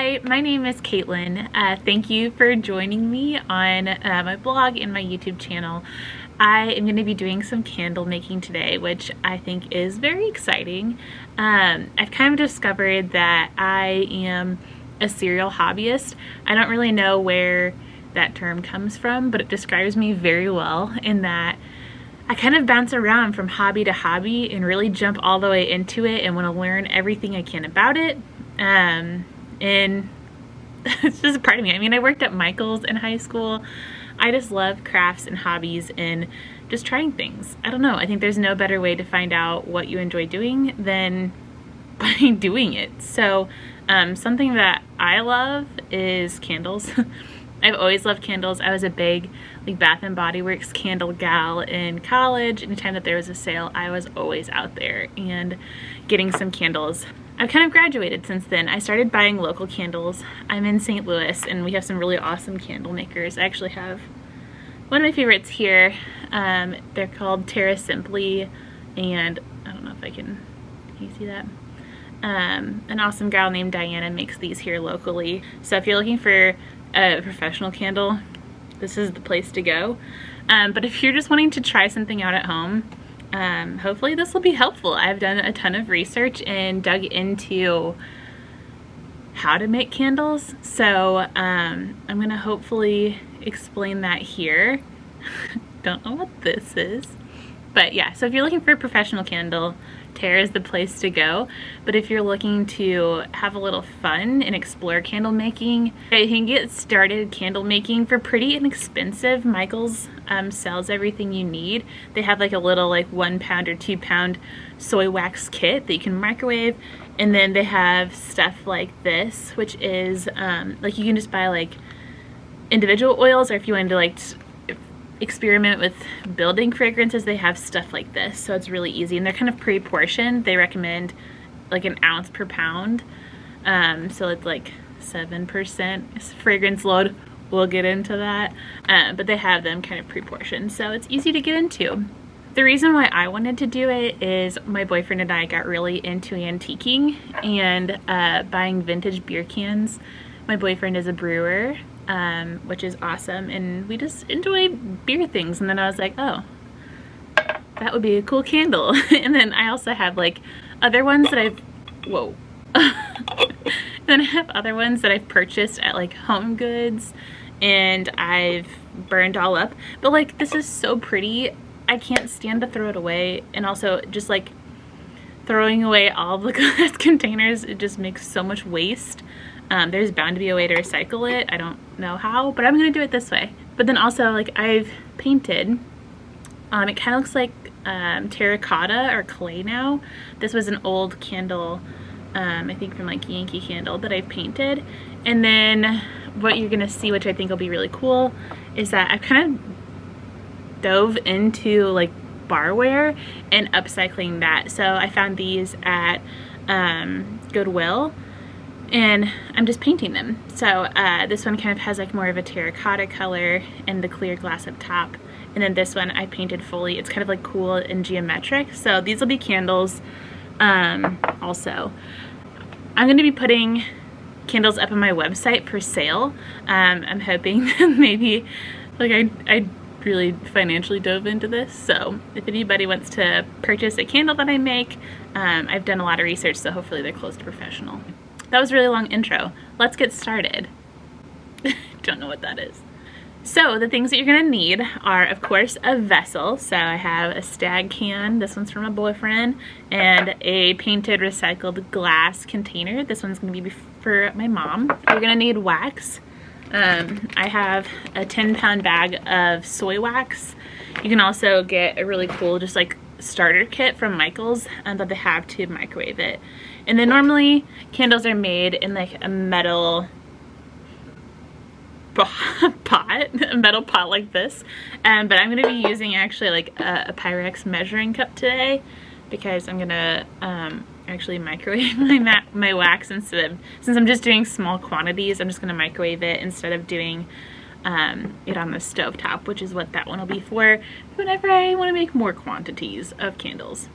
Hi, my name is Kaitlin. Thank you for joining me on my blog and my YouTube channel. I am going to be doing some candle making today, which I think is very exciting. I've kind of discovered that I am a serial hobbyist. I don't really know where that term comes from, but it describes me very well in that I kind of bounce around from hobby to hobby and really jump all the way into it and want to learn everything I can about it. And it's just a part of me. I mean, I worked at Michael's in high school. I just love crafts and hobbies and just trying things. I don't know. I think there's no better way to find out what you enjoy doing than by doing it. So something that I love is candles. I've always loved candles. I was a big Bath and Body Works candle gal in college. Anytime that there was a sale, I was always out there and getting some candles. I've kind of graduated since then. I started buying local candles. I'm in St. Louis and we have some really awesome candle makers. I actually have one of my favorites here. They're called Terra Simply, and I don't know if can you see that? An awesome gal named Diana makes these here locally. So if you're looking for a professional candle, this is the place to go. But if you're just wanting to try something out at home, hopefully this will be helpful. I've done a ton of research and dug into how to make candles, so I'm gonna hopefully explain that here. Don't know what this is, but yeah, so if you're looking for a professional candle, Terra is the place to go. But if you're looking to have a little fun and explore candle making, you can get started candle making for pretty inexpensive. Michael's sells everything you need. They have like a little 1 pound or 2 pound soy wax kit that you can microwave, and then they have stuff like this, which is you can just buy individual oils, or if you wanted to experiment with building fragrances, they have stuff like this. So it's really easy, and they're kind of pre-portioned. They recommend an ounce per pound, so it's 7% fragrance load. We'll get into that, but they have them kind of pre-portioned, so it's easy to get into. The reason why I wanted to do it is my boyfriend and I got really into antiquing and buying vintage beer cans. My boyfriend is a brewer, which is awesome, and we just enjoy beer things. And then I was like, oh, that would be a cool candle. And then I also have other ones that I've then I have other ones that I've purchased at Home Goods and I've burned all up, but this is so pretty, I can't stand to throw it away. And also just throwing away all the glass containers, it just makes so much waste. There's bound to be a way to recycle it. I don't know how, but I'm gonna do it this way. But then also I've painted, it kind of looks like terracotta or clay now. This was an old candle, I think from Yankee Candle, that I painted. And then what you're gonna see, which I think will be really cool, is that I've kind of dove into barware and upcycling that. So I found these at Goodwill, and I'm just painting them. So this one kind of has more of a terracotta color and the clear glass up top, and then this one I painted fully. It's kind of cool and geometric. So these will be candles. Also, I'm going to be putting candles up on my website for sale. I'm hoping that maybe I really financially dove into this, so if anybody wants to purchase a candle that I make, I've done a lot of research, so hopefully they're close to professional. That was a really long intro. Let's get started. Don't know what that is. So the things that you're gonna need are, of course, a vessel. So I have a Stag can, this one's from my boyfriend, and a painted recycled glass container. This one's gonna be for my mom. You're gonna need wax. I have a 10-pound bag of soy wax. You can also get a really cool just starter kit from Michael's that they have to microwave it. And then normally candles are made in a metal pot, a metal pot like this. But I'm going to be using actually a Pyrex measuring cup today, because I'm going to actually microwave my wax instead of, since I'm just doing small quantities, I'm just going to microwave it instead of doing it on the stove top, which is what that one will be for whenever I want to make more quantities of candles.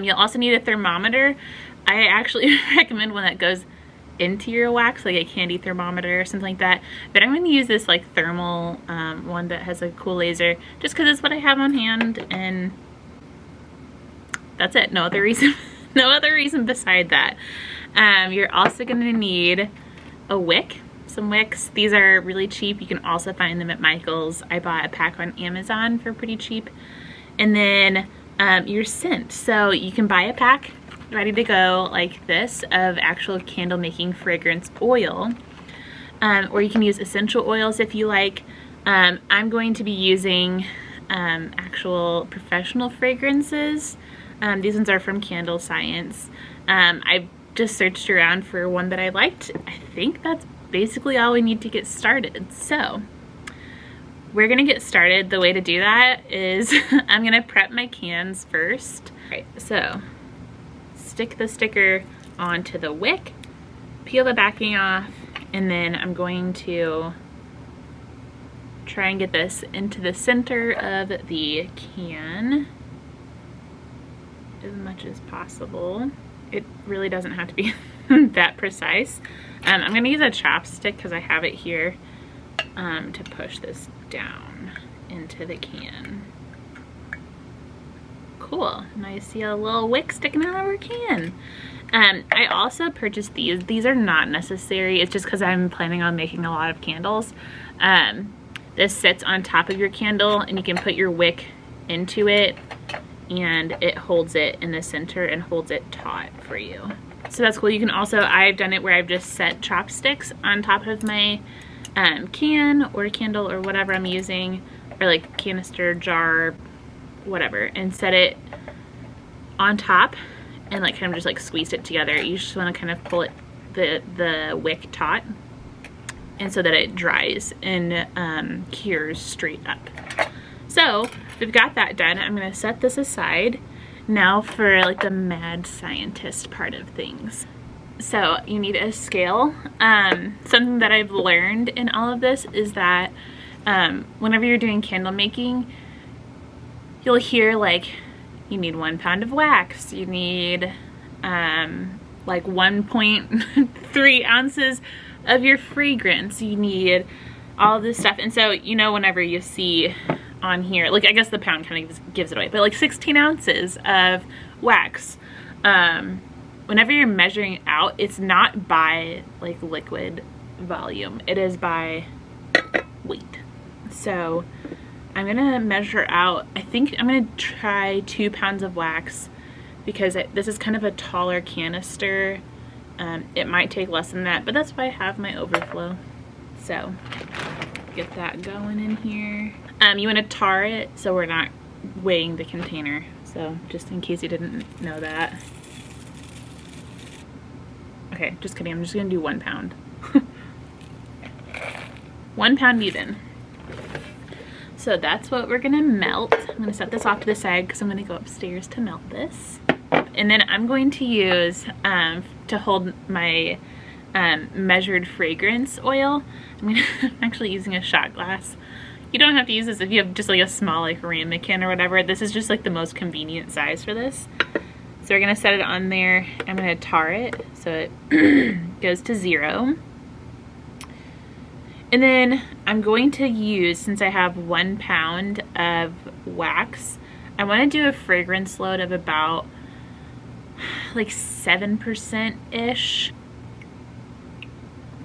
You'll also need a thermometer. I actually recommend one that goes into your wax, like a candy thermometer or something like that. But I'm going to use this like thermal one that has a cool laser, just because it's what I have on hand, and that's it. No other reason. No other reason beside that. You're also going to need a wick, some wicks. These are really cheap. You can also find them at Michael's. I bought a pack on Amazon for pretty cheap. And then your scent. So you can buy a pack ready to go like this of actual candle making fragrance oil, or you can use essential oils if you like. I'm going to be using actual professional fragrances. These ones are from Candle Science. I just searched around for one that I liked. I think that's basically all we need to get started. So we're gonna get started. The way to do that is I'm gonna prep my cans first. All right, so stick the sticker onto the wick, peel the backing off, and then I'm going to try and get this into the center of the can as much as possible. It really doesn't have to be that precise. I'm gonna use a chopstick because I have it here to push this down into the can. Cool. Now you see a little wick sticking out of our can. I also purchased these. These are not necessary. It's just because I'm planning on making a lot of candles. This sits on top of your candle and you can put your wick into it and it holds it in the center and holds it taut for you. So that's cool. You can also, I've done it where I've just set chopsticks on top of my can or candle or whatever I'm using, or like canister, jar, whatever, and set it on top and like kind of just like squeeze it together. You just want to kind of pull it, the wick taut, and so that it dries and cures straight up. So we've got that done. I'm gonna set this aside now for like the mad scientist part of things. So you need a scale. Something that I've learned in all of this is that whenever you're doing candle making, you'll hear like you need 1 pound of wax, you need like 1.3 ounces of your fragrance, you need all this stuff. And so, you know, whenever you see on here, like I guess the pound kind of gives it away, but like 16 ounces of wax, whenever you're measuring out, it's not by like liquid volume, it is by weight. So I'm gonna measure out, I think I'm gonna try 2 pounds of wax because this is kind of a taller canister. It might take less than that, but that's why I have my overflow. So get that going in here. You want to tar it so we're not weighing the container. So just in case you didn't know that. Okay, just kidding. I'm just gonna do 1 pound. 1 pound even. So that's what we're gonna melt. I'm gonna set this off to the side because I'm gonna go upstairs to melt this. And then I'm going to use, to hold my measured fragrance oil, I'm actually using a shot glass. You don't have to use this if you have just like a small like ramekin or whatever. This is just like the most convenient size for this. So we're gonna set it on there. I'm gonna tar it so it goes to 0. And then I'm going to use, since I have 1 pound of wax, I wanna do a fragrance load of about like 7%-ish.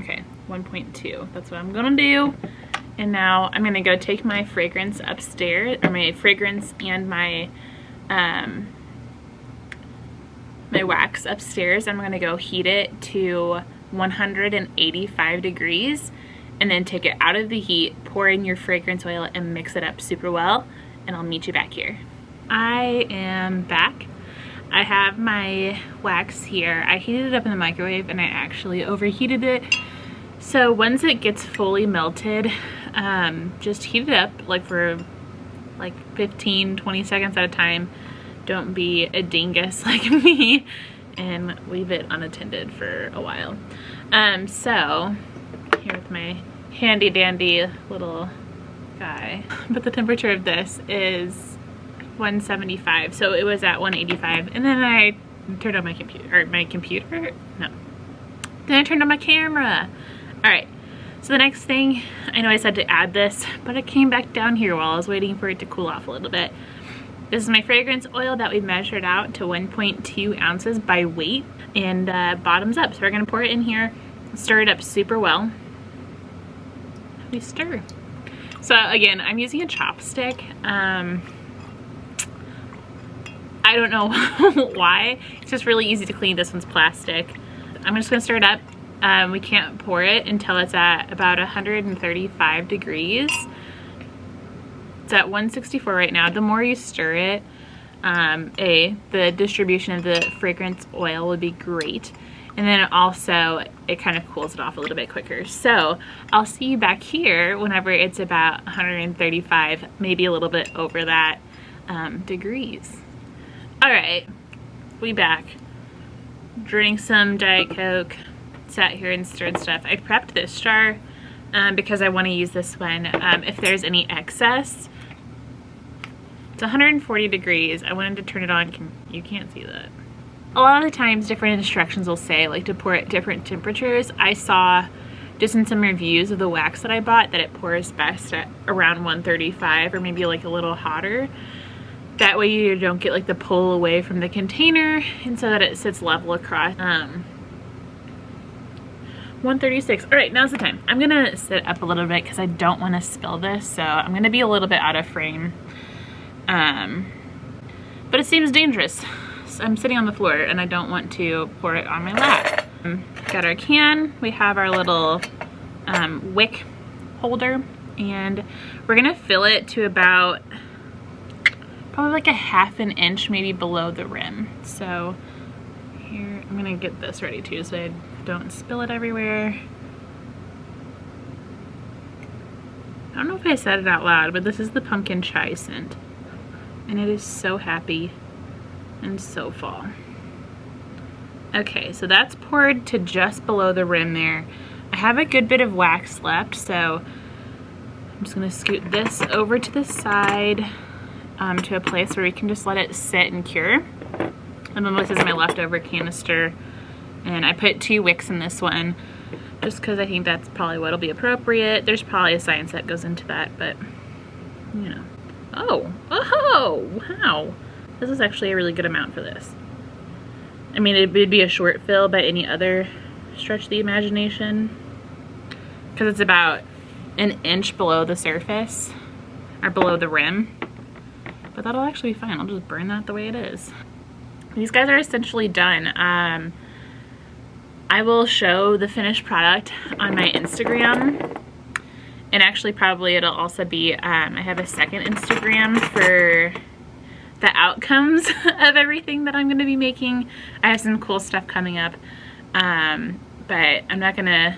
Okay, 1.2, that's what I'm gonna do. And now I'm gonna go take my fragrance upstairs, or my fragrance and my my wax upstairs. I'm gonna go heat it to 185 degrees and then take it out of the heat, pour in your fragrance oil and mix it up super well, and I'll meet you back here. I am back. I have my wax here. I heated it up in the microwave and I actually overheated it. So once it gets fully melted, just heat it up like for like 15-20 seconds at a time. Don't be a dingus like me and leave it unattended for a while. So here with my handy dandy little guy, but the temperature of this is 175, so it was at 185, and then I turned on my computer, Then I turned on my camera. All right, so the next thing, I know I said to add this, but it came back down here while I was waiting for it to cool off a little bit. This is my fragrance oil that we measured out to 1.2 ounces by weight and bottoms up. So we're gonna pour it in here, stir it up super well. We stir. So again, I'm using a chopstick. I don't know why. It's just really easy to clean. This one's plastic. I'm just gonna stir it up. We can't pour it until it's at about 135 degrees. It's at 164 right now. The more you stir it, the distribution of the fragrance oil would be great. And then also, it kind of cools it off a little bit quicker. So I'll see you back here whenever it's about 135, maybe a little bit over that degrees. All right, we back. Drank some Diet Coke, sat here and stirred stuff. I prepped this jar because I want to use this one if there's any excess. It's 140 degrees. I wanted to turn it on. You can't see that. A lot of the times different instructions will say like to pour at different temperatures. I saw just in some reviews of the wax that I bought that it pours best at around 135 or maybe like a little hotter. That way you don't get like the pull away from the container and so that it sits level across. 136. All right, now's the time. I'm gonna sit up a little bit because I don't want to spill this, so I'm gonna be a little bit out of frame. But it seems dangerous. So I'm sitting on the floor and I don't want to pour it on my lap. Got our can. We have our little wick holder, and we're gonna fill it to about probably like a half an inch, maybe below the rim. So here, I'm gonna get this ready too so I don't spill it everywhere. I don't know if I said it out loud, but this is the pumpkin chai scent. And it is so happy and so fall. Okay, so that's poured to just below the rim there. I have a good bit of wax left, so I'm just gonna scoot this over to the side to a place where we can just let it sit and cure. And then this is my leftover canister. And I put 2 wicks in this one just because I think that's probably what'll be appropriate. There's probably a science that goes into that, but you know. Oh, wow. This is actually a really good amount for this. I mean, it would be a short fill by any other stretch of the imagination because it's about an inch below the surface or below the rim, but that'll actually be fine. I'll just burn that the way it is. These guys are essentially done. I will show the finished product on my Instagram, and actually probably it'll also be, I have a second Instagram for the outcomes of everything that I'm gonna be making. I have some cool stuff coming up, but I'm not gonna,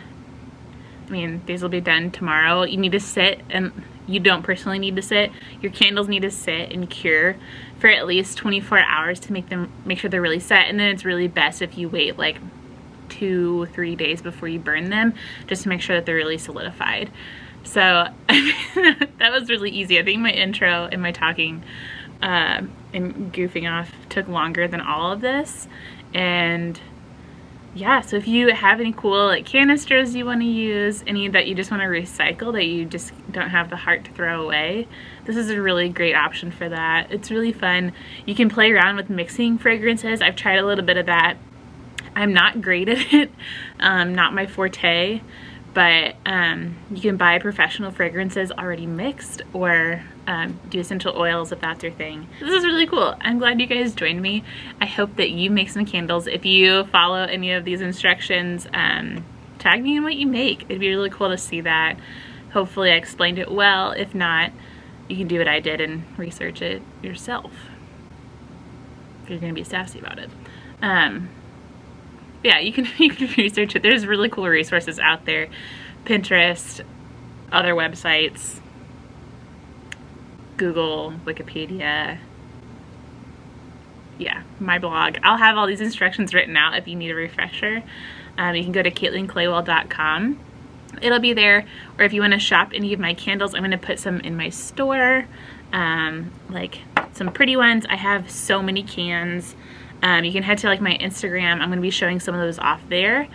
I mean, these will be done tomorrow. You need to sit, and you don't personally need to sit. Your candles need to sit and cure for at least 24 hours to make sure they're really set, and then it's really best if you wait like 2-3 days before you burn them, just to make sure that they're really solidified. So that was really easy. I think my intro and my talking and goofing off took longer than all of this. And yeah, so if you have any cool like canisters you want to use, any that you just want to recycle that you just don't have the heart to throw away, this is a really great option for that. It's really fun. You can play around with mixing fragrances. I've tried a little bit of that. I'm not great at it, not my forte, but you can buy professional fragrances already mixed, or do essential oils if that's your thing. This is really cool. I'm glad you guys joined me. I hope that you make some candles. If you follow any of these instructions, tag me in what you make. It'd be really cool to see that. Hopefully I explained it well. If not, you can do what I did and research it yourself if you're gonna be sassy about it. Yeah, you can research it. There's really cool resources out there. Pinterest, other websites, Google, Wikipedia. Yeah, my blog. I'll have all these instructions written out if you need a refresher. You can go to KaitlinClaywell.com. It'll be there. Or if you want to shop any of my candles, I'm going to put some in my store. Like some pretty ones. I have so many cans. You can head to like my Instagram. I'm going to be showing some of those off there.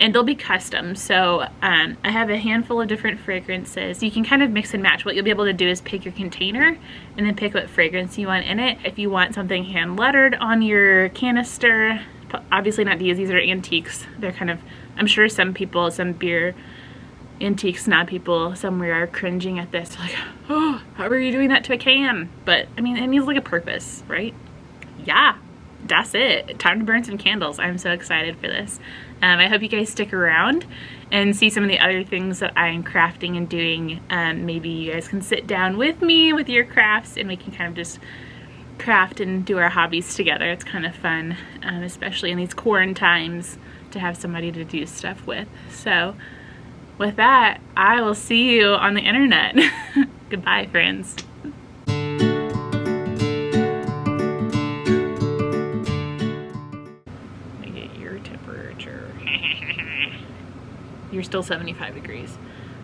and they'll be custom. So I have a handful of different fragrances. You can kind of mix and match. What you'll be able to do is pick your container and then pick what fragrance you want in it. If you want something hand lettered on your canister, obviously not these are antiques. They're kind of, I'm sure some people, some beer antique snob people somewhere are cringing at this, like, oh, how are you doing that to a can? But I mean, it needs like a purpose, right? Yeah, that's it. Time to burn some candles. I'm so excited for this. I hope you guys stick around and see some of the other things that I'm crafting and doing. Maybe you guys can sit down with me with your crafts and we can kind of just craft and do our hobbies together. It's kind of fun, especially in these quarantine times, to have somebody to do stuff with. So with that, I will see you on the internet. Goodbye, friends. Let me get your temperature. You're still 75 degrees.